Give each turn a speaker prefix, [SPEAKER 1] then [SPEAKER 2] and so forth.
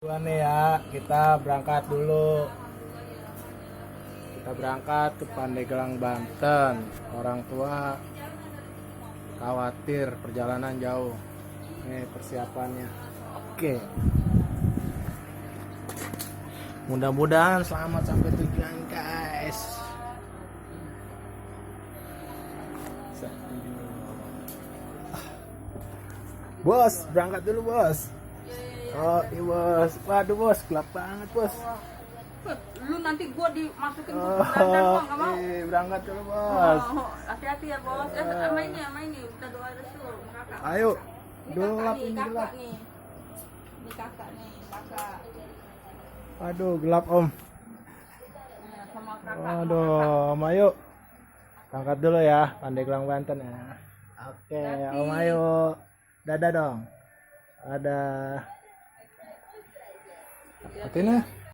[SPEAKER 1] Nih ya, kita berangkat dulu. Kita berangkat ke Pandeglang, Banten. Orang tua khawatir perjalanan jauh. Nih persiapannya. Oke. Mudah-mudahan selamat sampai tujuan, guys. Bos, berangkat dulu, Bos. Oh, iya bos. Waduh bos, gelap banget bos.
[SPEAKER 2] Lu nanti gua dimasukin ke
[SPEAKER 1] Oh,
[SPEAKER 2] belanda gua nggak mau.
[SPEAKER 1] berangkat dulu bos.
[SPEAKER 2] Hati-hati ya bos. Sama ini, kita doa resul kakak.
[SPEAKER 1] Ayo,
[SPEAKER 2] Ini
[SPEAKER 1] gelap
[SPEAKER 2] kakak
[SPEAKER 1] ini
[SPEAKER 2] nih,
[SPEAKER 1] gelap.
[SPEAKER 2] kakak nih. Ini kakak nih, kakak.
[SPEAKER 1] Aduh, gelap om.
[SPEAKER 2] Nah, sama kakak.
[SPEAKER 1] Aduh, om ayo. Berangkat dulu ya, Pandeglang Banten ya. Oke, om ayo. Dadah dong. Ada. Hati-hati.